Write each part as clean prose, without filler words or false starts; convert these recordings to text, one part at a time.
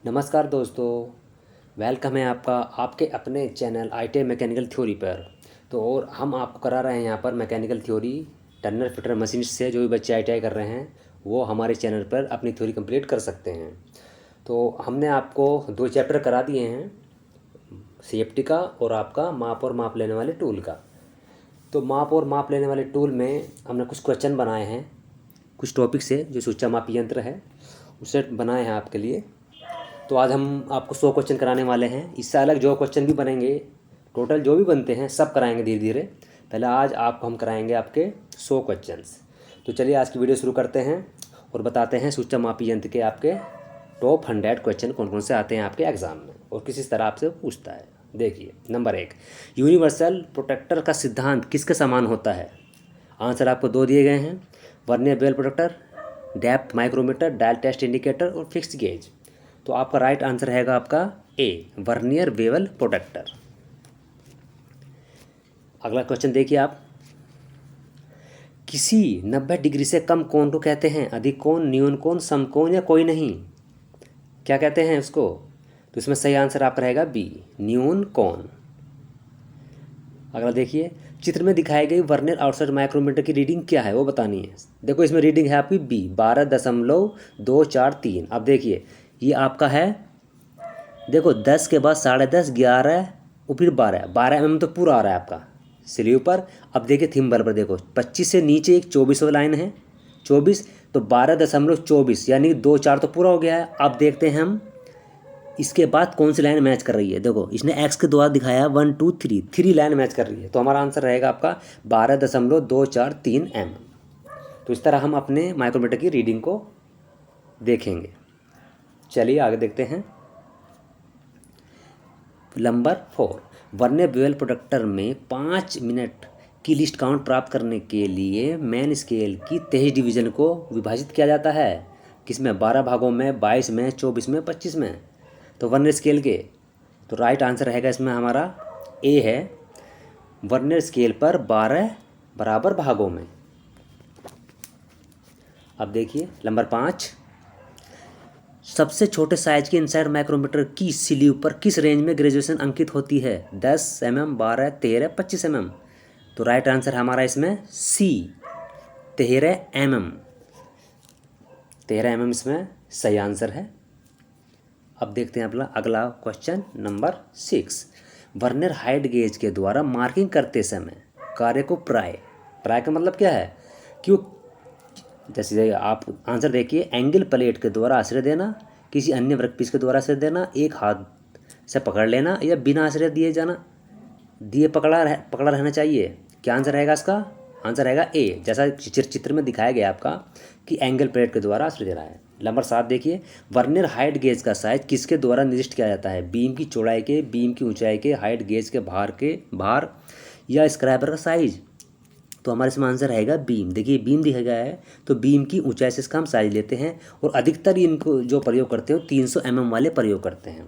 नमस्कार दोस्तों, वेलकम है आपका आपके अपने चैनल ITI मैकेनिकल थ्योरी पर। तो और हम आपको करा रहे हैं यहाँ पर mechanical theory Turner fitter machinist से। जो भी बच्चे ITI कर रहे हैं वो हमारे चैनल पर अपनी थ्योरी कंप्लीट कर सकते हैं। तो हमने आपको 2 चैप्टर करा दिए हैं, सेफ्टी का और आपका माप और माप लेने वाले टूल का। तो माप और माप लेने वाले टूल में हमने कुछ क्वेश्चन बनाए हैं, कुछ टॉपिक से जो सूचा मापी यंत्र है उससे बनाए हैं आपके लिए। तो आज हम आपको 100 क्वेश्चन कराने वाले हैं। इससे अलग जो क्वेश्चन भी बनेंगे, टोटल जो भी बनते हैं सब कराएंगे धीरे धीरे। पहले आज आपको हम कराएंगे आपके 100 क्वेश्चंस। तो चलिए आज की वीडियो शुरू करते हैं और बताते हैं सूचना मापी यंत्र के आपके टॉप 100 क्वेश्चन कौन कौन से आते हैं आपके एग्ज़ाम में और किस तरह आपसे पूछता है। देखिए, नंबर 1, यूनिवर्सल प्रोटेक्टर का सिद्धांत किसके समान होता है? आंसर आपको 2 दिए गए हैं, vernier bevel protractor, depth micrometer, dial test indicator और फिक्स्ड गेज। तो आपका राइट आंसर रहेगा आपका ए, वर्नियर बेवल प्रोटेक्टर। अगला क्वेश्चन देखिए आप, किसी 90 डिग्री से कम कोण को कहते हैं अधिक कोण, न्यून कोण, समकोण या कोई नहीं? क्या कहते हैं उसको? तो इसमें सही आंसर आपका रहेगा बी, न्यून कोण। अगला देखिए, चित्र में दिखाई गई वर्नियर आउटसाइड माइक्रोमीटर की रीडिंग क्या है वो बतानी है। देखो इसमें रीडिंग है आपकी बी, 12.243। अब देखिए ये आपका है, देखो 10 के बाद 10.5, 11 और फिर 12 mm तो पूरा आ रहा है आपका स्लीव पर। अब देखिए थिम्बल पर देखो 25 से नीचे एक 24 लाइन है, 24 तो 12.24 यानी 2-4 तो पूरा हो गया है। अब देखते हैं हम इसके बाद कौन सी लाइन मैच कर रही है। देखो इसने एक्स के द्वारा दिखाया 1 2 3, 3 लाइन मैच कर रही है। तो हमारा आंसर रहेगा आपका 12.243 mm। तो इस तरह हम अपने माइक्रोमीटर की रीडिंग को देखेंगे। चलिए आगे देखते हैं। नंबर 4, वर्नियर बेवल प्रोटेक्टर में 5 मिनट की लिस्ट काउंट प्राप्त करने के लिए मेन स्केल की 23 डिवीजन को विभाजित किया जाता है। किसमें? 12 भागों में, 22 में, 24 में, 25 में। तो वर्नियर स्केल के तो राइट आंसर रहेगा इसमें हमारा ए है, वर्नियर स्केल पर 12 बराबर भागों में। अब देखिए नंबर 5, सबसे छोटे साइज के इनसाइड माइक्रोमीटर की स्लीव पर किस रेंज में ग्रेजुएशन अंकित होती है? 10 mm, 12, 13, 25 mm। तो राइट आंसर हमारा इसमें सी, 13 mm। 13 mm इसमें सही आंसर है। अब देखते हैं अपना अगला question number 6, vernier height gauge के द्वारा मार्किंग करते समय कार्य को प्राय का मतलब क्या है कि वो, जैसे आप आंसर देखिए, एंगल प्लेट के द्वारा आश्रय देना, किसी अन्य वर्कपीस के द्वारा आश्रय देना, एक हाथ से पकड़ लेना या बिना आश्रय दिए जाना, पकड़ा रहना चाहिए। क्या आंसर रहेगा इसका? आंसर रहेगा ए, जैसा चित्र में दिखाया गया आपका कि एंगल प्लेट के द्वारा आश्रय दे रहा है। नंबर 7 देखिए, वर्नियर हाइट गेज का साइज किसके द्वारा निर्दिष्ट किया जाता है? बीम की चौड़ाई के, बीम की ऊंचाई के, हाइट गेज के भार या स्क्राइबर का साइज? तो हमारे इसमें आंसर रहेगा बीम। देखिए बीम दिया गया है तो बीम की ऊंचाई से इसका हम साइज लेते हैं और अधिकतर इनको जो प्रयोग करते हो 300 mm वाले प्रयोग करते हैं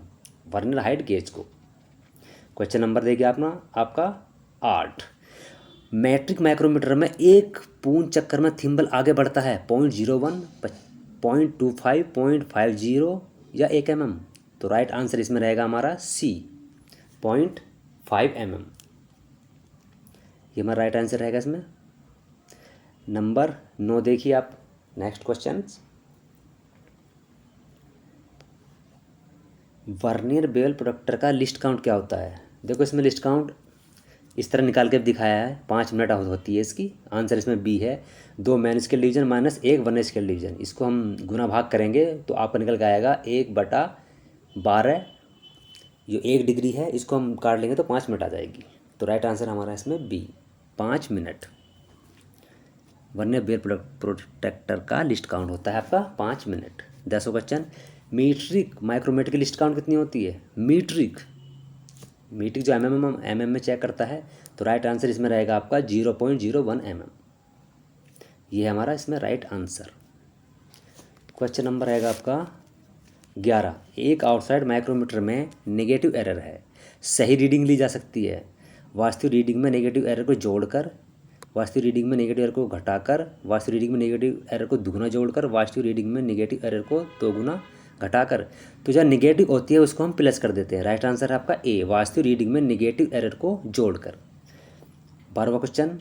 वर्नियर हाइट गेज को। क्वेश्चन नंबर देखिए अपना आपका 8, मैट्रिक माइक्रोमीटर में एक पूर्ण चक्कर में थिम्बल आगे बढ़ता है 0.01, 0.25, 0.50 या 1 mm। तो राइट आंसर इसमें रहेगा हमारा सी, 0.5 mm। ये हमारा राइट आंसर रहेगा इसमें। नंबर 9 देखिए आप, next question, vernier bevel protractor का लिस्ट काउंट क्या होता है? देखो इसमें लिस्ट काउंट इस तरह निकाल के दिखाया है, 5 मिनट होती है इसकी। आंसर इसमें बी है, 2 main scale division minus 1 vernier scale division. इसको हम गुना भाग करेंगे तो आपका निकल के आएगा 1/12। जो 1 डिग्री है इसको हम काट लेंगे तो 5 मिनट आ जाएगी। तो राइट आंसर हमारा इसमें B, 5 minute. Vernier bevel protractor का लिस्ट काउंट होता है आपका 5 मिनट। 10 क्वेश्चन, मीट्रिक माइक्रोमीटर की लिस्ट काउंट कितनी होती है? मीट्रिक जो mm में चेक करता है। तो राइट आंसर इसमें रहेगा आपका 0.01 mm। ये है हमारा इसमें राइट आंसर। क्वेश्चन नंबर रहेगा आपका 11, एक आउटसाइड माइक्रोमीटर में नेगेटिव एरर है, सही रीडिंग ली जा सकती है वास्तविक रीडिंग में नेगेटिव एरर को जोड़कर, वास्तविक रीडिंग में नेगेटिव एरर को घटाकर, वास्तविक रीडिंग में नेगेटिव एरर को दुगुना जोड़कर, वास्तविक रीडिंग में नेगेटिव एरर को दोगुना घटाकर, तो जो नेगेटिव होती है उसको हम प्लस कर देते हैं। राइट आंसर है आपका ए, वास्तविक रीडिंग में नेगेटिव एरर को जोड़कर। 12वां क्वेश्चन,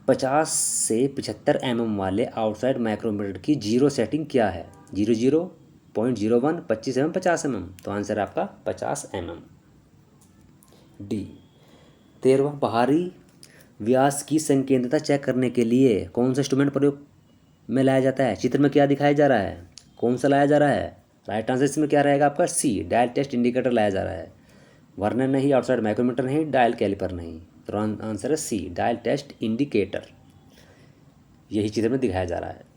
50 से 75 वाले आउटसाइड माइक्रोमीटर की जीरो सेटिंग क्या है? 00, 0.01, 25 50 तो आंसर है आपका 50 डी। 13वां, बाहरी व्यास की संकेंद्रता चेक करने के लिए कौन सा इंस्ट्रूमेंट प्रयोग में लाया जाता है? चित्र में क्या दिखाया जा रहा है, कौन सा लाया जा रहा है? राइट आंसर इसमें क्या रहेगा आपका? सी, डायल टेस्ट इंडिकेटर लाया जा रहा है। वर्नर नहीं, आउटसाइड माइक्रोमीटर नहीं, डायल कैलिपर नहीं, तो आंसर है सी, डायल टेस्ट इंडिकेटर। यही चित्र में दिखाया जा रहा है।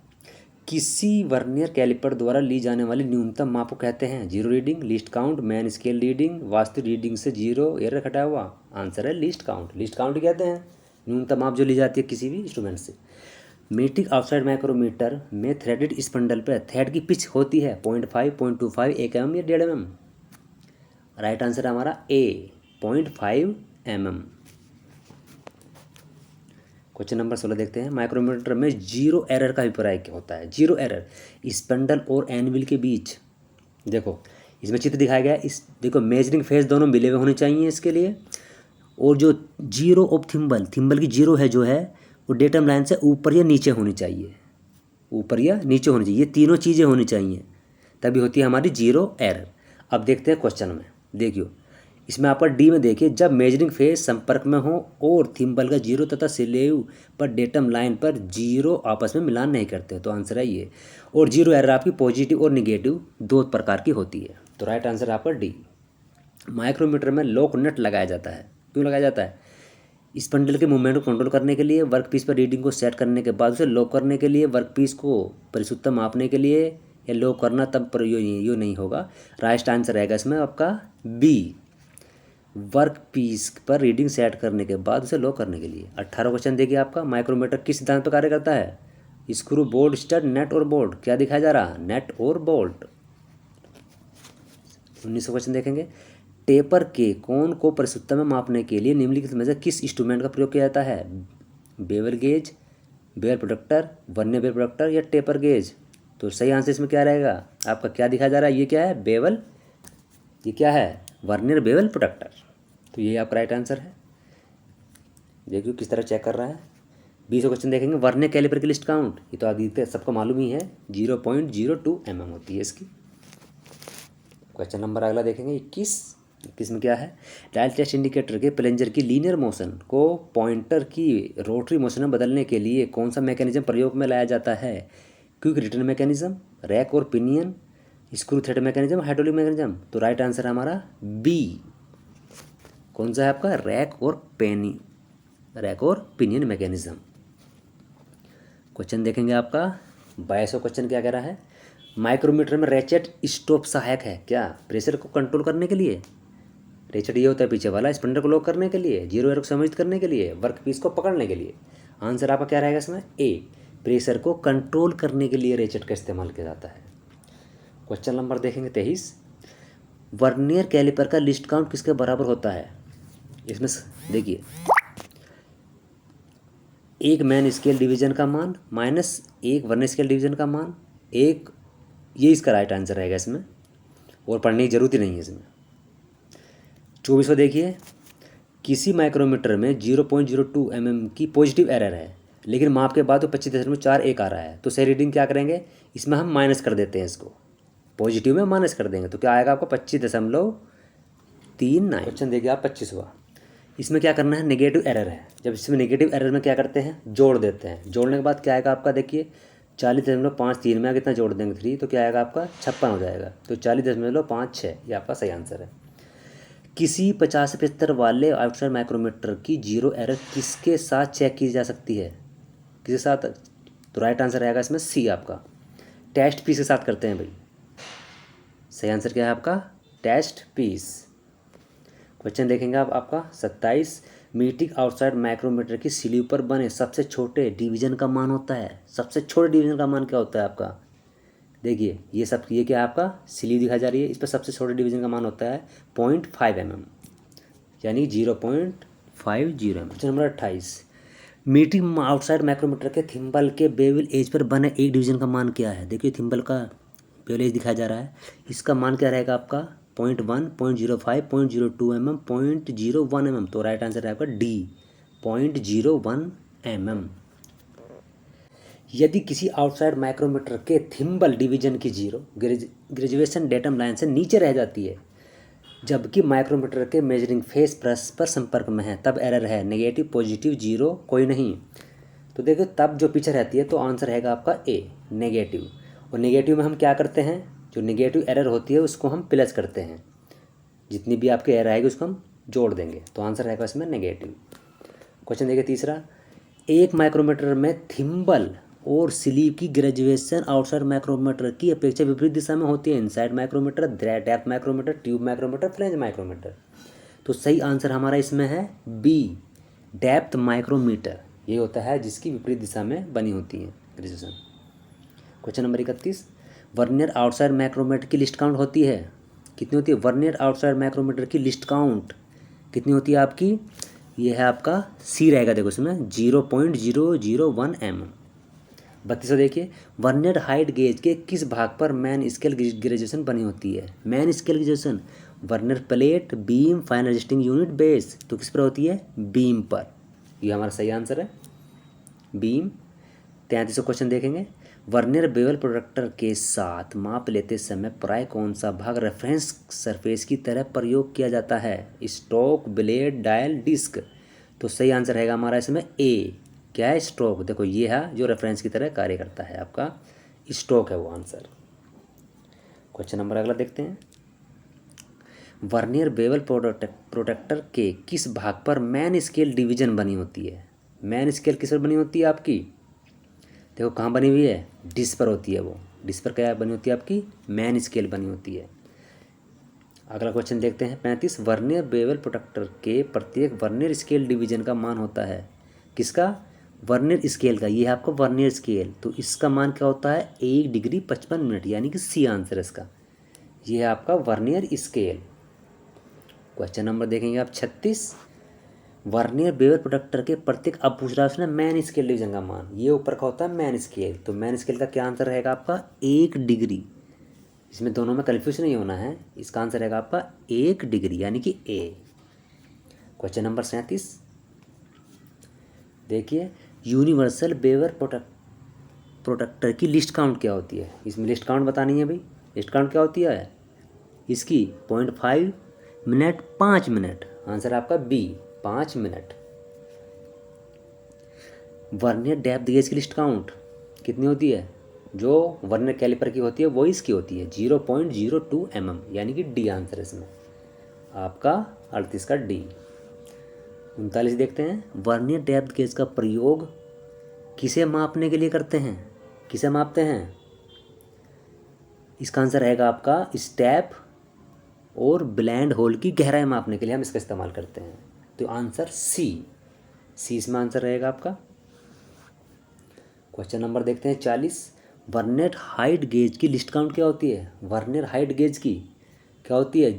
किसी वर्नियर कैलिपर द्वारा ली जाने वाली न्यूनतम माप को कहते हैं? Zero reading, least count, main scale reading, वास्तविक रीडिंग से जीरो एरर घटाया हुआ। आंसर है लीस्ट काउंट। लीस्ट काउंट कहते हैं न्यूनतम माप जो ली जाती है किसी भी इंस्ट्रूमेंट से। मीट्रिक आउटसाइड माइक्रोमीटर में थ्रेडेड स्पंडल पर थ्रेड की पिच होती है 0.5, 0.25, 1 mm या 1.5 mm। राइट आंसर है हमारा ए, 0.5 mm। क्वेश्चन नंबर 16 देखते हैं। माइक्रोमीटर में जीरो एरर का अभिप्राय क्या होता है? जीरो एरर स्पंडल और एनविल के बीच, देखो इसमें चित्र दिखाया गया है, इस देखो मेजरिंग फेस दोनों मिले हुए होने चाहिए इसके लिए, और जो जीरो ऑफ थिम्बल, थिम्बल की जीरो है जो है वो डेटम लाइन से ऊपर या नीचे होनी चाहिए, ऊपर या नीचे होनी चाहिए, ये तीनों चीज़ें होनी चाहिए, तभी होती है हमारी जीरो एरर। अब देखते हैं क्वेश्चन में, देखियो इसमें आपका डी में देखिए, जब मेजरिंग फेस संपर्क में हो और थिम्बल का जीरो तथा स्लेव पर डेटम लाइन पर जीरो आपस में मिलान नहीं करते, तो आंसर है ये। और जीरो एरर आपकी पॉजिटिव और निगेटिव दो प्रकार की होती है, तो राइट आंसर है आपका डी। माइक्रोमीटर में लॉक नट लगाया जाता है, क्यों लगाया जाता है? स्पंडल के मूवमेंट को कंट्रोल करने के लिए, वर्कपीस पर रीडिंग को सेट करने के बाद उसे लॉक करने के लिए, वर्कपीस को परिशुद्धता मापने के लिए, या लॉक करना तब पर यो नहीं होगा। राइट आंसर रहेगा इसमें आपका बी, वर्क पीस पर रीडिंग सेट करने के बाद उसे लॉक करने के लिए। 18 क्वेश्चन देखिए आपका, माइक्रोमीटर किस सिद्धांत पर कार्य करता है? स्क्रू, बोल्ट, स्टड, नेट और बोल्ट, क्या दिखाया जा रहा? नेट और बोल्ट। 19 क्वेश्चन देखेंगे, टेपर के कोण को परिशुद्धता में मापने के लिए निम्नलिखित में से किस इंस्ट्रूमेंट का प्रयोग किया जाता है? Bevel gauge, bevel protractor, vernier bevel protractor या टेपर गेज? तो सही आंसर इसमें क्या रहेगा आपका? क्या दिखाया जा रहा है? ये क्या है? बेवल, ये क्या है? Vernier bevel protractor. तो ये आपका राइट आंसर है। देखिए किस तरह चेक कर रहा है। 20 क्वेश्चन देखेंगे, वर्नियर कैलिपर की लिस्ट काउंट, ये तो आगे सबको मालूम ही है, 0.02 mm होती है इसकी। क्वेश्चन नंबर अगला देखेंगे 21 में क्या है? डायल टेस्ट इंडिकेटर के प्लंजर की लीनियर मोशन को पॉइंटर की रोटरी मोशन में बदलने के लिए कौन सा मैकेनिज्म प्रयोग में लाया जाता है? क्विक रिटर्न मैकेनिज्म, रैक और pinion, screw thread mechanism, hydraulic mechanism? तो राइट आंसर है हमारा बी, कौन सा है आपका? रैक और पिनियन मैकेनिज्म। क्वेश्चन देखेंगे आपका 22वां क्वेश्चन क्या कह रहा है? माइक्रोमीटर में रेचेट स्टॉप सहायक है क्या? प्रेशर को कंट्रोल करने के लिए। रेचेट ये होता है पीछे वाला, स्पंडर को लॉक करने के लिए, जीरो एरर को समायोजित करने के लिए, वर्क पीस को पकड़ने के लिए। आंसर आपका क्या रहेगा इसमें? ए, प्रेशर को कंट्रोल करने के लिए रेचेट का इस्तेमाल किया जाता है। क्वेश्चन नंबर देखेंगे 23, वर्नियर कैलिपर का लिस्ट काउंट किसके बराबर होता है? इसमें देखिए, एक मैन स्केल डिवीजन का मान माइनस एक वर्नियर स्केल डिवीजन का मान, एक, ये इसका राइट आंसर रहेगा इसमें, और पढ़ने की जरूरत ही नहीं है इसमें। 24वां देखिए, किसी माइक्रोमीटर में 0.02 mm की पॉजिटिव एरर है, लेकिन माप के बाद तो 25.41 आ रहा है, तो सही रीडिंग क्या करेंगे? इसमें हम माइनस कर देते हैं, इसको पॉजिटिव में माइनस कर देंगे, तो क्या आएगा आपको? 25.39। क्वेश्चन देखिए आप 25वां, इसमें क्या करना है? नेगेटिव एरर है। जब इसमें नेगेटिव एरर में क्या करते हैं? जोड़ देते हैं। जोड़ने के बाद क्या आएगा आपका? देखिए 40.53 में कितना जोड़ देंगे 3, तो क्या आएगा आपका? 56 हो जाएगा, तो 40.56 ये आपका सही आंसर है। किसी 50 से 75 वाले आउटसाइड माइक्रोमीटर की जीरो एरर किसके साथ चेक की जा सकती है? किसके साथ? तो राइट आंसर रहेगा इसमें सी आपका, टेस्ट पीस के साथ करते हैं भाई। सही आंसर क्या है आपका? Test piece. क्वेश्चन देखेंगे आप आपका 27, मीट्रिक आउटसाइड माइक्रोमीटर की स्लीव पर बने सबसे छोटे डिवीजन का मान होता है। सबसे छोटे डिवीजन का मान क्या होता है आपका? देखिए ये क्या है आपका? स्लीव दिखाई जा रही है, इस पर सबसे छोटे डिवीजन का मान होता है 0.5 mm, यानी 0.50 mm। Question number 28, metric outside micrometer के थिम्बल के बेवल एज पर बने एक डिवीजन का मान क्या है? देखिए थिम्बल का पहले दिखाया जा रहा है, इसका मान क्या रहेगा आपका 0.1, 0.05, 0.02 mm, 0.01 mm। तो राइट आंसर है आपका डी 0.01 mm। यदि किसी आउटसाइड माइक्रोमीटर के थिम्बल डिवीजन की जीरो ग्रेजुएशन डेटम लाइन से नीचे रह जाती है जबकि माइक्रोमीटर के मेजरिंग फेस परस्पर संपर्क में है, तब एरर है नेगेटिव, पॉजिटिव, जीरो, कोई नहीं। तो देखो तब जो पीछे रहती है तो आंसर रहेगा आपका ए नेगेटिव। और नेगेटिव में हम क्या करते हैं, जो नेगेटिव एरर होती है उसको हम प्लस करते हैं, जितनी भी आपकी एरर आएगी उसको हम जोड़ देंगे, तो आंसर रहेगा इसमें नेगेटिव। क्वेश्चन देखिए तीसरा, एक माइक्रोमीटर में थिम्बल और स्लीव की ग्रेजुएशन आउटसाइड माइक्रोमीटर की अपेक्षा विपरीत दिशा में होती है। Inside micrometer, depth micrometer, tube micrometer, flange micrometer. तो सही आंसर हमारा इसमें है बी डेप्थ माइक्रोमीटर। ये होता है जिसकी विपरीत दिशा में बनी होती है graduation. Question number 31, vernier outside micrometer की लिस्ट काउंट होती है, कितनी होती है? वर्नियर आउटसाइड माइक्रोमीटर की लिस्ट काउंट कितनी होती है आपकी? ये है आपका सी रहेगा, देखो इसमें 0.001 mm। 32 देखिए, वर्नियर हाइट गेज के किस भाग पर मैन स्केल ग्रेजुएशन बनी होती है? Main scale graduation vernier plate, beam, fine adjusting unit, base. तो किस पर होती है? बीम पर। ये हमारा सही आंसर है बीम। 33 क्वेश्चन देखेंगे, वर्नियर बेवल प्रोडक्टर के साथ माप लेते समय प्राय कौन सा भाग रेफरेंस सरफेस की तरह प्रयोग किया जाता है? Stroke, blade, dial, disc. तो सही आंसर रहेगा हमारा इसमें ए, क्या है? स्ट्रोक। देखो ये है जो रेफरेंस की तरह कार्य करता है, आपका स्ट्रोक है वो आंसर। क्वेश्चन नंबर अगला देखते हैं, वर्नियर बेवल प्रोडक्टर के किस भाग पर मैन स्केल डिवीजन बनी होती है? मैन स्केल किस पर बनी होती है आपकी? देखो कहाँ बनी हुई है? डिस्क पर होती है वो। डिस्क पर क्या बनी होती है आपकी? मैन स्केल बनी होती है। अगला क्वेश्चन देखते हैं 35, वर्नियर बेवल प्रोडक्टर के प्रत्येक वर्नियर स्केल डिवीजन का मान होता है किसका? वर्नियर स्केल का। ये है आपका वर्नियर स्केल, तो इसका मान क्या होता है? 1 डिग्री 55 मिनट, यानी कि सी आंसर है इसका। ये है आपका वर्नियर स्केल। क्वेश्चन नंबर देखेंगे आप 36, वर्नियर बेवल प्रोडक्टर के प्रत्येक, अब पूछ रहा है उसने मैन स्केल डिवीजन का मान। ये ऊपर का होता है मैन स्केल, तो मैन स्केल का क्या आंसर रहेगा आपका? 1 डिग्री। इसमें दोनों में कन्फ्यूज नहीं होना है, इसका आंसर रहेगा आपका 1 डिग्री, यानी कि ए। क्वेश्चन नंबर 37 देखिए, यूनिवर्सल बेवल प्रोडक्टर की लिस्ट काउंट क्या होती है? इसमें लिस्ट काउंट बतानी है भाई। लिस्ट काउंट क्या होती है इसकी? 0.5 मिनट, 5 मिनट। आंसर आपका B 5 minute. Vernier depth gauge की लिस्ट काउंट कितनी होती है? जो वर्नियर कैलिपर की होती है वो इसकी होती है 0.02 mm, यानी कि डी आंसर है इसमें आपका 38 का डी। 39 देखते हैं, वर्नियर डेप्थ गेज का प्रयोग किसे मापने के लिए करते हैं? किसे मापते हैं? इसका आंसर रहेगा आपका स्टेप और ब्लैंड होल की गहराई मापने के लिए हम इसका इस्तेमाल करते हैं, तो आंसर सी इसमें आंसर रहेगा आपका। क्वेश्चन नंबर देखते हैं 40, वर्नियर हाइट गेज की लिस्ट काउंट क्या होती है? वर्नियर हाइट गेज की क्या होती है?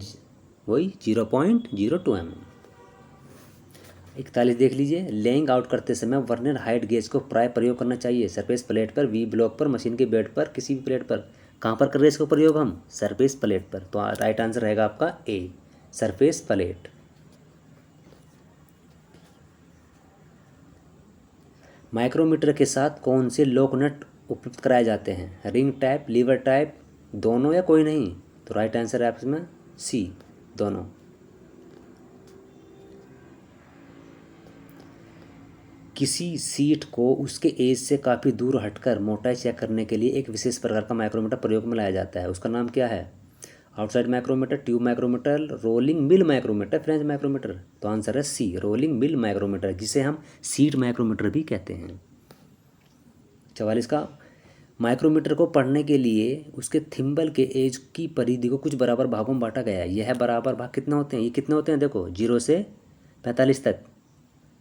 वही 0.02 mm। 41 देख लीजिए, लेइंग आउट करते समय वर्नियर हाइट गेज को प्राय प्रयोग करना चाहिए सरफेस प्लेट पर, वी ब्लॉक पर, मशीन के बेड पर, किसी भी प्लेट पर। कहाँ पर कर रहे हैं इसको प्रयोग हम? सरफेस प्लेट पर। तो राइट आंसर रहेगा आपका ए सरफेस प्लेट। माइक्रोमीटर के साथ कौन से लॉक नट उपलब्ध कराए जाते हैं? रिंग टाइप, लीवर टाइप, दोनों या कोई नहीं? तो राइट आंसर है इसमें सी दोनों। किसी सीट को उसके एज से काफ़ी दूर हटकर मोटाई चेक करने के लिए एक विशेष प्रकार का माइक्रोमीटर प्रयोग में लाया जाता है, उसका नाम क्या है? Outside micrometer, tube micrometer, rolling mill micrometer, French micrometer. तो आंसर है सी रोलिंग मिल माइक्रोमीटर, जिसे हम सीट माइक्रोमीटर भी कहते हैं। 44 का, माइक्रोमीटर को पढ़ने के लिए उसके थिम्बल के एज की परिधि को कुछ बराबर भागों में बांटा गया है। यह बराबर भाग कितने होते हैं? ये कितने होते हैं? देखो 0 से 45 तक,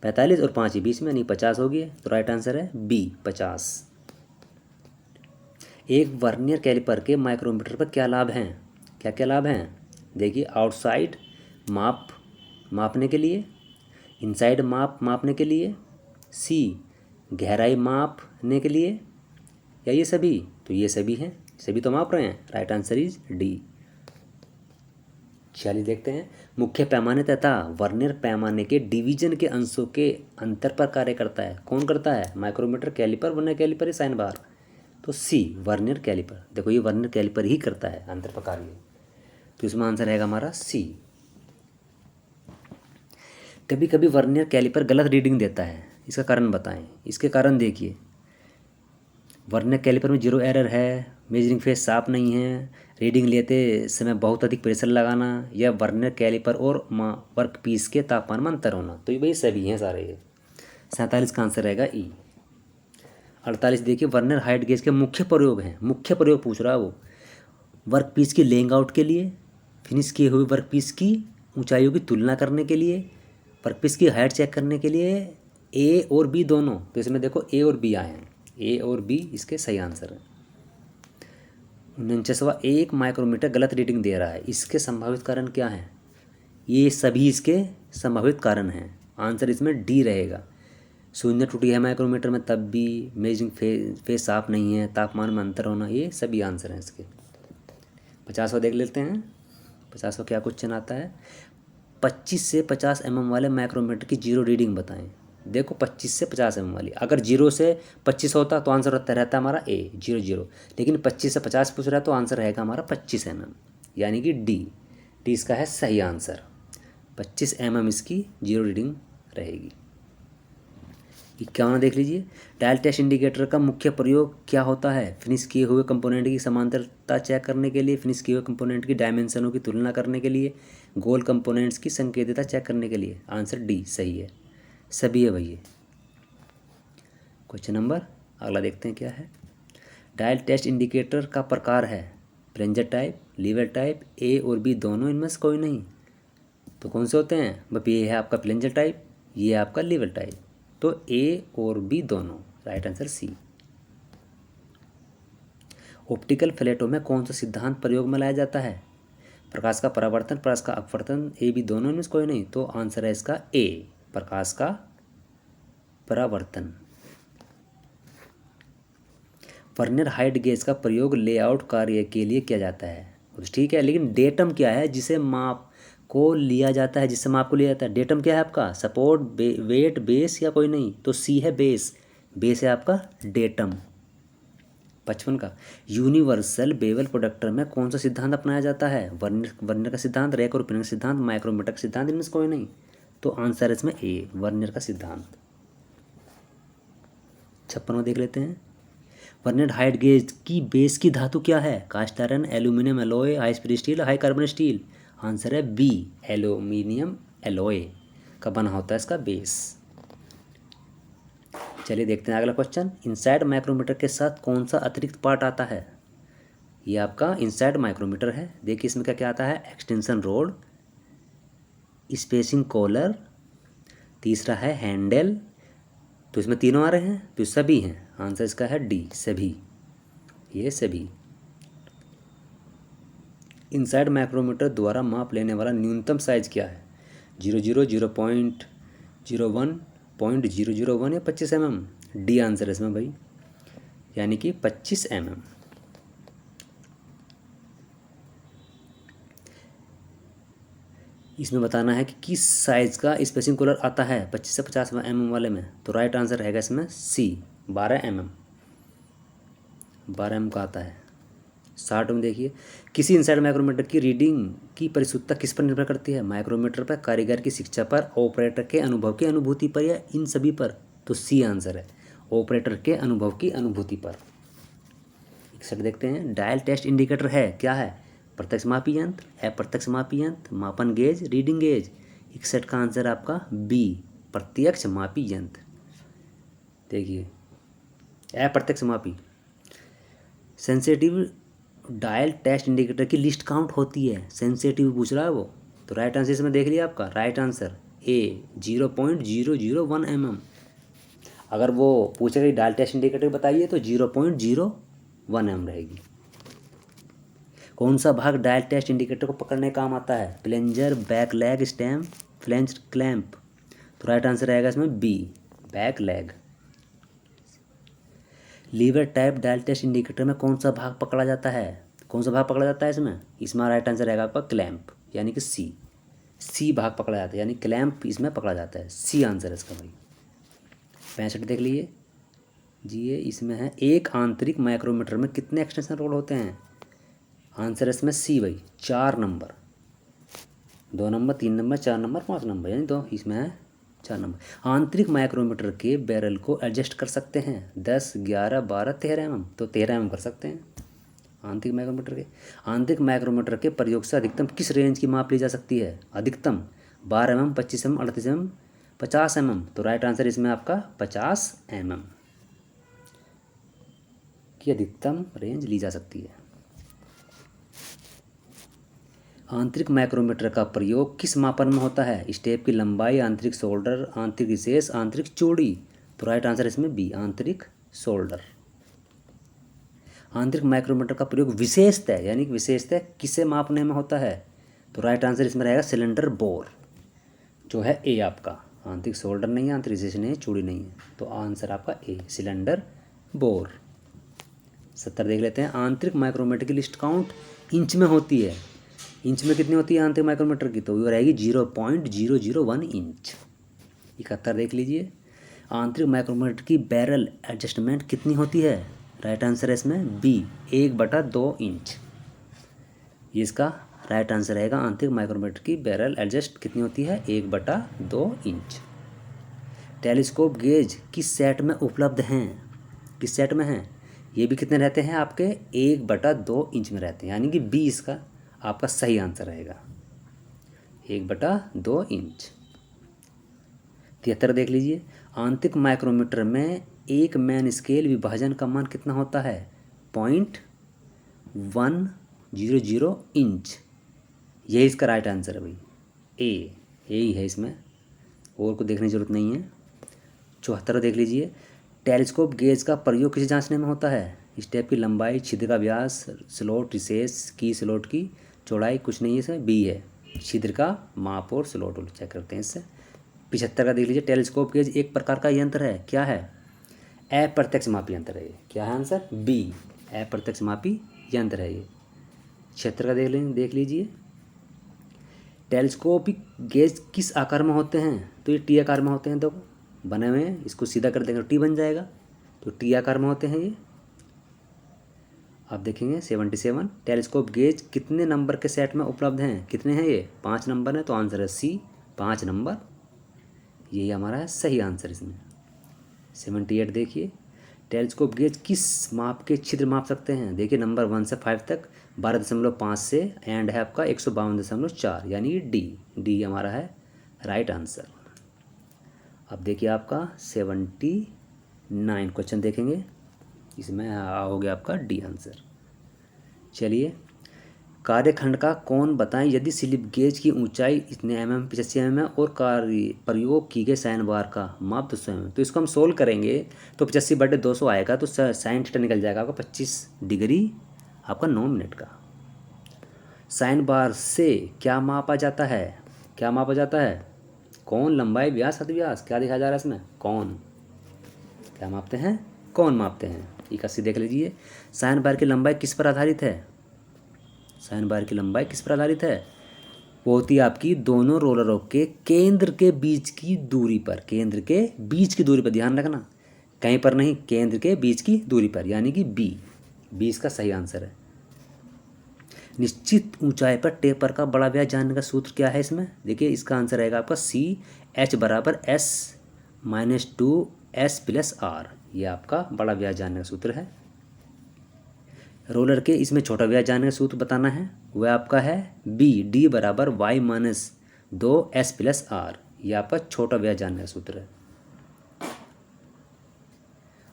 45 और 5 ही बीच में, नहीं 50 हो गई। तो राइट आंसर है बी 50। एक वर्नियर कैलिपर के माइक्रोमीटर पर क्या लाभ हैं? क्या क्या लाभ हैं? देखिए, आउटसाइड मापने के लिए, इनसाइड मापने के लिए, सी गहराई मापने के लिए, या ये सभी? तो ये सभी हैं। सभी तो माप रहे हैं, राइट आंसर इज डी। चलिए देखते हैं, मुख्य पैमाने तथा वर्नियर पैमाने के डिवीजन के अंशों के अंतर पर कार्य करता है, कौन करता है? माइक्रोमीटर, कैलिपर, वर्नियर कैलिपर या साइन बार? तो सी वर्नियर कैलिपर। देखो ये वर्नियर कैलिपर ही करता है अंतर पर कार्य, तो इसमें आंसर रहेगा हमारा सी। कभी कभी वर्नियर कैलिपर गलत रीडिंग देता है, इसका कारण बताएं। इसके कारण देखिए, वर्नियर कैलिपर में जीरो एरर है, मेजरिंग फेस साफ नहीं है, रीडिंग लेते समय बहुत अधिक प्रेशर लगाना, या वर्नियर कैलिपर और वर्क पीस के तापमान में अंतर होना। तो ये भाई सभी हैं सारे ये। 47 का आंसर रहेगा ई। 48 देखिए, वर्नियर हाइट गेज के मुख्य प्रयोग हैं, मुख्य प्रयोग पूछ रहा है वो। वर्क पीस की लेइंग आउट के लिए, फिनिश किए हुए वर्क पीस की ऊंचाइयों की तुलना करने के लिए, वर्क पीस की हाइट चेक करने के लिए, ए और बी दोनों। तो इसमें देखो ए और बी आए हैं, ए और बी इसके सही आंसर हैं। 49वां, 1 माइक्रोमीटर गलत रीडिंग दे रहा है, इसके संभावित कारण क्या हैं? ये सभी इसके संभावित कारण हैं, आंसर इसमें डी रहेगा। शून्य टूटी है माइक्रोमीटर में तब भी, मेजरिंग फेस साफ नहीं है, तापमान में अंतर होना, ये सभी आंसर हैं इसके। 50वां देख लेते हैं, 50वां क्या क्वेश्चन आता है। 25 से 50 mm वाले माइक्रोमीटर की जीरो रीडिंग बताएं। देखो 25 से 50 mm वाली, अगर 0 से 25 होता तो आंसर रहता हमारा ए 00, लेकिन 25 से 50 पूछ रहा है तो आंसर रहेगा हमारा 25 mm, यानी कि डी। डी इसका है सही आंसर, 25 mm इसकी जीरो रीडिंग रहेगी। 51 देख लीजिए, डायल टेस्ट इंडिकेटर का मुख्य प्रयोग क्या होता है? फिनिश किए हुए कंपोनेंट की समांतरता चेक करने के लिए, फिनिश किए हुए कंपोनेंट की डायमेंशनों की तुलना करने के लिए, गोल कंपोनेंट्स की संकेतता चेक करने के लिए। आंसर डी सही है, सभी है भैया। क्वेश्चन नंबर अगला देखते हैं क्या है। डायल टेस्ट इंडिकेटर का प्रकार है प्लंजर टाइप, लीवर टाइप, ए और बी दोनों, इनमें से कोई नहीं। तो कौन से होते हैं? बस ये है आपका प्लंजर टाइप, ये है आपका लीवर टाइप, तो ए और बी दोनों, राइट आंसर सी। ऑप्टिकल फ्लैटों में कौन सा सिद्धांत प्रयोग में लाया जाता है? प्रकाश का परावर्तन, प्रकाश का अपवर्तन, ए बी दोनों, इनमें से कोई नहीं। तो आंसर है इसका ए, प्रकाश का परावर्तन। वर्नियर हाइट गेज का प्रयोग लेआउट कार्य के लिए किया जाता है, ठीक है, लेकिन डेटम क्या है जिसे माप को लिया जाता है, जिससे माप को लिया जाता है? डेटम क्या है आपका? सपोर्ट, वेट, बेस या कोई नहीं? तो सी है बेस, बेस है आपका डेटम। 55 का, यूनिवर्सल बेवल प्रोडक्टर में कौन सा सिद्धांत अपनाया जाता है? वर्नियर का सिद्धांत, रैक और पिनिंग सिद्धांत, माइक्रोमीटर का सिद्धांत, इनमें से कोई नहीं। तो आंसर इसमें ए, वर्नियर का सिद्धांत। 56वां देख लेते हैं, वर्नियर हाइट गेज की बेस की धातु क्या है? Cast iron, aluminium alloy, high speed steel, high carbon steel. Answer है बी, एल्यूमिनियम एलॉय का बना होता है इसका बेस। चलिए देखते हैं अगला क्वेश्चन। इनसाइड माइक्रोमीटर के साथ कौन सा अतिरिक्त पार्ट आता है? ये आपका इनसाइड माइक्रोमीटर है। देखिए इसमें क्या क्या आता है? एक्सटेंशन रोड, स्पेसिंग कॉलर, तीसरा है हैंडल। तो इसमें तीनों आ रहे हैं, तो सभी हैं, आंसर इसका है डी, सभी, ये सभी। इनसाइड माइक्रोमीटर द्वारा माप लेने वाला न्यूनतम साइज क्या है? 00, 0.01, 0.001 या 25 mm? डी आंसर है इसमें भाई, यानी कि 25 mm। इसमें बताना है कि किस साइज़ का स्पेसिंग कूलर आता है 25 से 50 mm वाले में। तो राइट आंसर रहेगा इसमें सी, 12 mm, 12 mm का आता है। 60 में देखिए, किसी इनसाइड माइक्रोमीटर की रीडिंग की परिशुद्धता किस पर निर्भर करती है? माइक्रोमीटर पर, कारीगर की शिक्षा पर, ऑपरेटर के अनुभव की अनुभूति पर, या इन सभी पर? तो सी आंसर है, ऑपरेटर के अनुभव की अनुभूति पर। 61 देखते हैं, डायल टेस्ट इंडिकेटर है क्या है? प्रत्यक्ष मापी यंत्र, अप्रत्यक्ष मापी यंत्र, मापन गेज, रीडिंग गेज। 61 का आंसर आपका बी, प्रत्यक्ष मापी यंत्र। देखिए अप्रत्यक्ष मापी। सेंसिटिव डायल टेस्ट इंडिकेटर की लिस्ट काउंट होती है, सेंसिटिव पूछ रहा है वो। तो राइट आंसर इसमें देख लिया आपका, राइट आंसर ए, 0.001 mm। अगर वो पूछेगा डायल टेस्ट इंडिकेटर बताइए तो 0.01 mm रहेगी। कौन सा भाग डायल टेस्ट इंडिकेटर को पकड़ने काम आता है? Plunger, back leg, stem, flange clamp. तो राइट आंसर रहेगा इसमें B, back leg. Lever type dial test indicator में कौन सा भाग पकड़ा जाता है? कौन सा भाग पकड़ा जाता है इसमें? इसमें राइट आंसर रहेगा आपका क्लैंप, यानी कि सी भाग पकड़ा जाता है, यानी क्लैंप इसमें पकड़ा जाता है। सी आंसर है इसका भाई। 65 देख लीजिए जी, ये इसमें है एक आंतरिक माइक्रोमीटर में कितने एक्सटेंशन रोल होते हैं? आंसर इसमें सी भाई, 4 number. 2 number, 3 number, 4 number, 5 number, यानी दो इसमें है 4 नंबर। आंतरिक माइक्रोमीटर के बैरल को एडजस्ट कर सकते हैं 10, 11, 12, 13 mm, तो 13 mm कर सकते हैं आंतरिक माइक्रोमीटर के। आंतरिक माइक्रोमीटर के प्रयोग से अधिकतम किस रेंज की माप ली जा सकती है? अधिकतम 12 mm, 25 mm, 38 mm, 50 mm, तो राइट आंसर इसमें आपका 50 mm की अधिकतम रेंज ली जा सकती है। आंतरिक माइक्रोमीटर का प्रयोग किस मापन में होता है? स्टेप की लंबाई, आंतरिक शोल्डर, आंतरिक विशेष, आंतरिक चौड़ी, तो राइट आंसर इसमें बी, आंतरिक शोल्डर। आंतरिक माइक्रोमीटर का प्रयोग विशेषतः, यानी कि विशेषतः किसे मापने में होता है? तो राइट आंसर इसमें रहेगा सिलेंडर बोर, जो है ए आपका। आंतरिक शोल्डर नहीं है, आंतरिक विशेष नहीं है, चौड़ी नहीं है, तो आंसर आपका ए, सिलेंडर बोर। 70 देख लेते हैं। आंतरिक माइक्रोमीटर की लिस्ट काउंट इंच में होती है। इंच में कितनी होती है आंतरिक माइक्रोमीटर की? तो वो रहेगी 0.001 इंच। 71 देख लीजिए। आंतरिक माइक्रोमीटर की बैरल एडजस्टमेंट कितनी होती है? राइट आंसर है इसमें बी, 1/2 इंच। ये इसका राइट आंसर रहेगा। आंतरिक माइक्रोमीटर की बैरल एडजस्ट कितनी होती है? 1/2 इंच। टेलीस्कोप गेज किस सेट में उपलब्ध हैं? किस सेट में हैं? ये भी कितने रहते हैं आपके? 1/2 इंच में रहते हैं, यानी कि बी इसका आपका सही आंसर रहेगा, 1/2 इंच। 73 देख लीजिए। आंतरिक माइक्रोमीटर में एक मैन स्केल विभाजन का मान कितना होता है? 0.100 इंच। यही इसका राइट आंसर है भाई, ए, यही है इसमें, और को देखने की जरूरत नहीं है। 74 देख लीजिए। टेलीस्कोप गेज का प्रयोग किसे जांचने में होता है? स्टेप की लंबाई, छिद्र का व्यास, स्लॉट रिसेस की, स्लॉट की चौड़ाई, कुछ नहीं है इसमें, बी है, छिद्र का माप और स्लॉट चेक करते हैं इससे। 75 का देख लीजिए। टेलीस्कोप गेज एक प्रकार का यंत्र है, क्या है? अप्रत्यक्ष मापी यंत्र है ये। क्या है आंसर? बी, अप्रत्यक्ष मापी यंत्र है ये। 76 का देख लीजिए। टेलीस्कोपिक गेज किस आकार में होते हैं? तो ये टी आकार में होते हैं, देखो बने हुए हैं, इसको सीधा कर देंगे तो टी बन जाएगा, तो टी आकार में होते हैं ये। आप देखेंगे 77। टेलीस्कोप गेज कितने नंबर के सेट में उपलब्ध हैं? कितने हैं ये? 5 नंबर है, तो आंसर है सी, 5 नंबर, यही हमारा है सही आंसर इसमें। 78 देखिए। टेलीस्कोप गेज किस माप के छिद्र माप सकते हैं? देखिए नंबर 1 से 5 तक, 12.5 से एंड है आपका 152.4, यानी डी हमारा है राइट आंसर। अब देखिए आपका 79 क्वेश्चन देखेंगे, इसमें हो गया आपका डी आंसर। चलिए, कार्यखंड का कौन बताएं यदि स्लिप गेज की ऊंचाई इतने mm 85 mm है और कार्य प्रयोग की गए साइन बार का माप 200 mm, तो इसको हम सोल्व करेंगे तो 85/200 आएगा, तो साइन थीटा निकल जाएगा आपका 25 डिग्री आपका 9 मिनट का। साइन बार से क्या मापा जाता है? क्या मापा जाता है? कौन, लंबाई, व्यास, अतिव्यास, क्या दिखाया जा रहा है इसमें? कौन। क्या मापते हैं? कौन मापते हैं। 81 देख लीजिए। साइन बार की लंबाई किस पर आधारित है? साइन बार की लंबाई किस पर आधारित है? वो होती है आपकी दोनों रोलरों के केंद्र के बीच की दूरी पर। केंद्र के बीच की दूरी पर ध्यान रखना, कहीं पर नहीं, केंद्र के बीच की दूरी पर, यानी कि बी इसका सही आंसर है। निश्चित ऊंचाई पर टेपर का बड़ा व्यास जानने का सूत्र क्या है इसमें? देखिए इसका आंसर रहेगा आपका सी, H = S-2S+R, ये आपका बड़ा व्यास जानने का सूत्र है। रोलर के इसमें छोटा व्यास जानने का सूत्र बताना है, वह आपका है बी, D = Y-2S+R, ये आपका छोटा व्यास जानने का सूत्र है।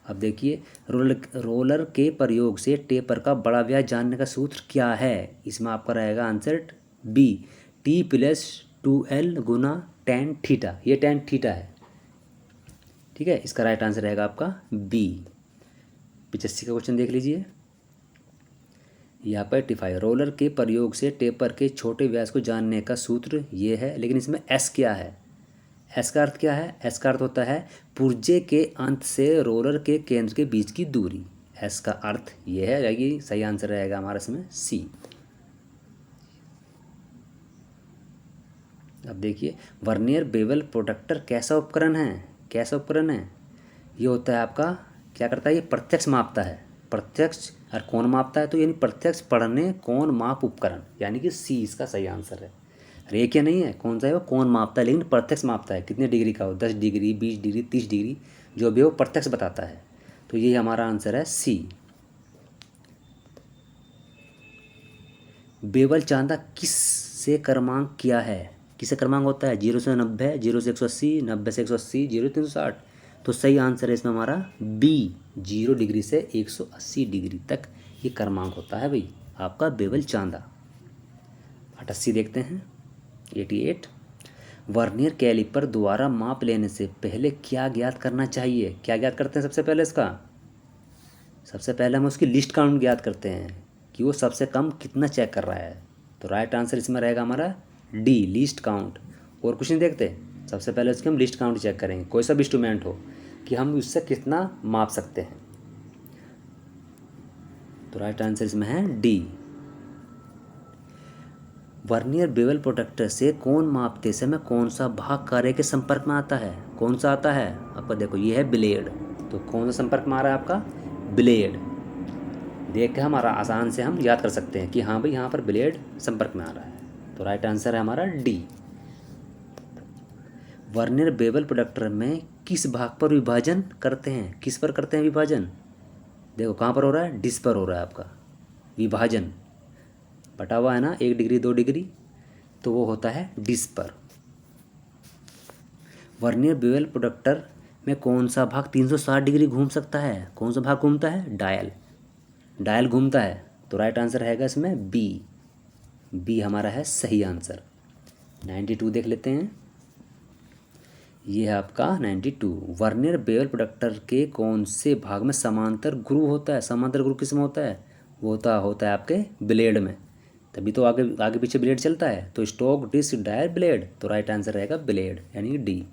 अब देखिए, रोलर के प्रयोग से टेपर का बड़ा व्यास जानने का सूत्र क्या है? इसमें आपका रहेगा answer B, T+2L × tan theta, ये tan थीटा है, ठीक है, इसका राइट आंसर रहेगा आपका बी। 85 का क्वेश्चन देख लीजिए। यहाँ पर 85, रोलर के प्रयोग से टेपर के छोटे व्यास को जानने का सूत्र ये है, लेकिन इसमें एस क्या है? एस का अर्थ क्या है? एस का अर्थ होता है पुर्जे के अंत से रोलर के केंद्र के बीच की दूरी। एस का अर्थ ये है, रहेगी सही आंसर रहेगा हमारा इसमें सी। अब देखिए वर्नियर बेवल प्रोट्रैक्टर कैसा उपकरण है? कैसा उपकरण है? ये होता है आपका, क्या करता है? ये प्रत्यक्ष मापता है। प्रत्यक्ष और कोण मापता है, तो यानी प्रत्यक्ष पढ़ने कोण माप उपकरण, यानी कि सी इसका सही आंसर है। रेखीय नहीं है, कौन सा है वो? कोण मापता है, लेकिन प्रत्यक्ष मापता है। कितने डिग्री का हो? 10 डिग्री, 20 डिग्री, 30 डिग्री, जो भी हो प्रत्यक्ष बताता है। तो ये हमारा आंसर है सी। बेवल चांदा किस से क्रमांक किया है? किसे क्रमांक होता है? 0 से 90, 0 से 180, 90 से 180, 0 से 360। तो सही आंसर है इसमें हमारा बी, 0 डिग्री से 180 डिग्री तक ये क्रमांक होता है भाई आपका बेवल चांदा। 88 देखते हैं, 88। वर्नियर कैलिपर द्वारा माप लेने से पहले क्या ज्ञात करना चाहिए? क्या ज्ञात करते हैं सबसे पहले इसका? सबसे पहले हम उसकी लिस्ट काउंट ज्ञात करते हैं कि वो सबसे कम कितना चेक कर रहा है। तो राइट आंसर इसमें रहेगा हमारा डी, लिस्ट काउंट। और कुछ नहीं देखते, सबसे पहले उसकी हम लिस्ट काउंट चेक करेंगे, कोई सा भी इंस्ट्रूमेंट हो, कि हम उससे कितना माप सकते हैं। तो राइट आंसर इसमें है डी। वर्नियर बेवल प्रोट्रैक्टर से कोण मापते समय कौन सा भाग कार्य के संपर्क में आता है? कौन सा आता है आपका? देखो ये है ब्लेड, तो कौन सा संपर्क में आ रहा है आपका? ब्लेड। देख के हमारा आसान से हम याद कर सकते हैं कि हाँ भाई यहाँ पर ब्लेड संपर्क में आ रहा है। तो राइट आंसर है हमारा डी। वर्नियर बेवल प्रोट्रैक्टर में किस भाग पर विभाजन करते हैं? किस पर करते हैं विभाजन? देखो कहाँ पर हो रहा है? डिस पर हो रहा है आपका विभाजन। बटा हुआ है ना, 1 डिग्री 2 डिग्री, तो वो होता है डिस पर। वर्नियर बेवल प्रोट्रैक्टर में कौन सा भाग 360 डिग्री घूम सकता है? कौन सा भाग घूमता है? डायल। डायल घूमता है, तो राइट आंसर रहेगा इसमें बी। बी हमारा है सही आंसर। 92 देख लेते हैं, ये है आपका 92। वर्नियर बेवल प्रोट्रैक्टर के कौन से भाग में समांतर ग्रूव होता है? समांतर ग्रूव किस में होता है? वो होता है आपके ब्लेड में, तभी तो आगे आगे पीछे ब्लेड चलता है। तो स्टॉक, डिस्क, डायल, ब्लेड, तो राइट आंसर रहेगा ब्लेड, यानी डी।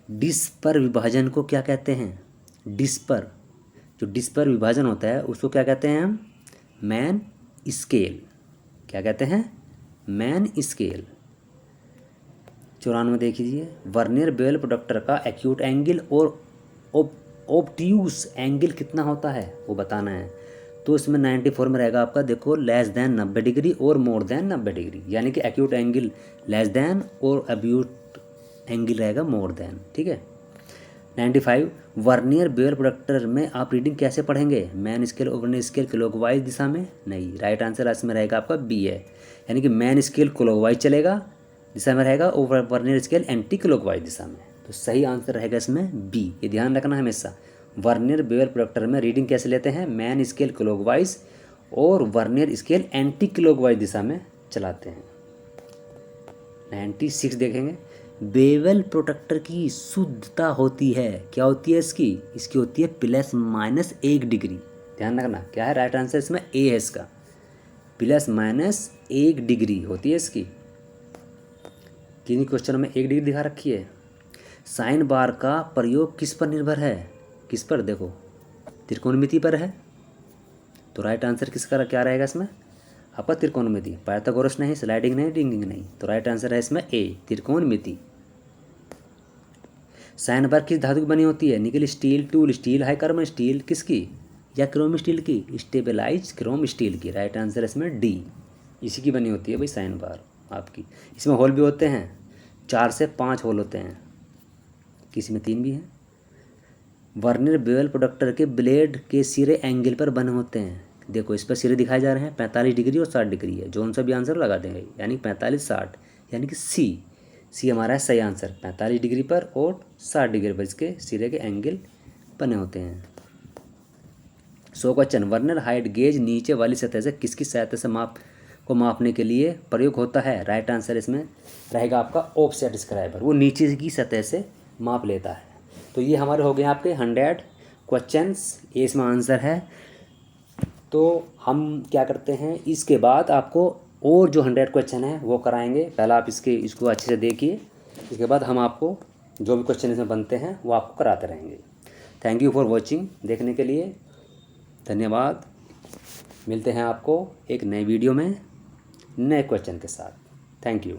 डिस पर विभाजन को क्या कहते हैं? डिस पर, जो डिस पर विभाजन होता है उसको क्या कहते हैं हम? Main scale. क्या कहते हैं? Main scale. 94 देख लीजिए, वर्नियर बेवल प्रोट्रैक्टर का एक्यूट एंगल और ऑब्ट्यूस एंगल कितना होता है वो बताना है। तो इसमें 94 में रहेगा आपका, देखो लेस देन 90 डिग्री और मोर देन 90 डिग्री, यानी कि एक्यूट एंगल लेस देन और अब्यूट एंगल रहेगा मोर देन। ठीक है। 95, वर्नियर बेवल प्रोट्रैक्टर में आप रीडिंग कैसे पढ़ेंगे? मैन स्केल और वर्नियर स्केल क्लॉकवाइज दिशा में? नहीं, राइट आंसर इसमें रहेगा आपका बी है, यानी कि मैन स्केल क्लॉकवाइज चलेगा दिशा में रहेगा और वर्नियर स्केल एंटी क्लॉकवाइज दिशा में। तो सही आंसर रहेगा इसमें बी, ये ध्यान रखना हमेशा। वर्नियर बेवल प्रोट्रैक्टर में रीडिंग कैसे लेते हैं? मैन स्केल क्लॉकवाइज और वर्नियर स्केल एंटी क्लॉकवाइज दिशा में चलाते हैं। 96 देखेंगे, बेवल प्रोट्रैक्टर की शुद्धता होती है, क्या होती है इसकी? इसकी होती है ±1 डिग्री। ध्यान रखना, क्या है राइट आंसर इसमें? ए है इसका, ±1 डिग्री होती है इसकी। किन्हीं क्वेश्चनों में 1 डिग्री दिखा रखी है। साइन बार का प्रयोग किस पर निर्भर है? किस पर? देखो त्रिकोणमिति पर है, तो राइट आंसर किसका क्या रहेगा इसमें? आपका त्रिकोणमिति। पाइथागोरस नहीं, स्लाइडिंग नहीं, रिंगिंग नहीं, तो राइट आंसर है इसमें ए, त्रिकोणमिति। साइन बार किस धातु की बनी होती है? निकल steel, tool steel, high carbon steel, किसकी? या क्रोम स्टील की? स्टेबलाइज क्रोम स्टील की। राइट आंसर इसमें डी, इसी की बनी होती है भाई साइन बार आपकी। इसमें होल भी होते हैं, 4 से 5 होल होते हैं, किसी में 3 भी हैं। वर्नियर बेवल प्रोट्रैक्टर के ब्लेड के सिरे एंगल पर बने होते हैं। देखो इस पर सिरे दिखाए जा रहे हैं, 45 डिग्री और 60 डिग्री है, जो उनसे भी आंसर लगा देंगे, यानी 45 60, यानी कि सी हमारा है सही आंसर। 45 डिग्री पर और 60 डिग्री पर इसके सिरे के एंगल बने होते हैं। 100 क्वेश्चन, वर्नियर हाइट गेज नीचे वाली सतह से किसकी सहायता से मापने के लिए प्रयोग होता है? राइट आंसर इसमें रहेगा आपका ऑफसेट स्क्राइबर, वो नीचे की सतह से माप लेता है। तो ये हमारे हो गए आपके 100 क्वेश्चंस, ये इसमें आंसर है। तो हम क्या करते हैं, इसके बाद आपको और जो 100 क्वेश्चन है वो कराएंगे। पहले आप इसको अच्छे से देखिए, इसके बाद हम आपको जो भी क्वेश्चन इसमें बनते हैं वो आपको कराते रहेंगे। थैंक यू फॉर वॉचिंग, देखने के लिए धन्यवाद। मिलते हैं आपको एक नए वीडियो में नए क्वेश्चन के साथ। Thank you.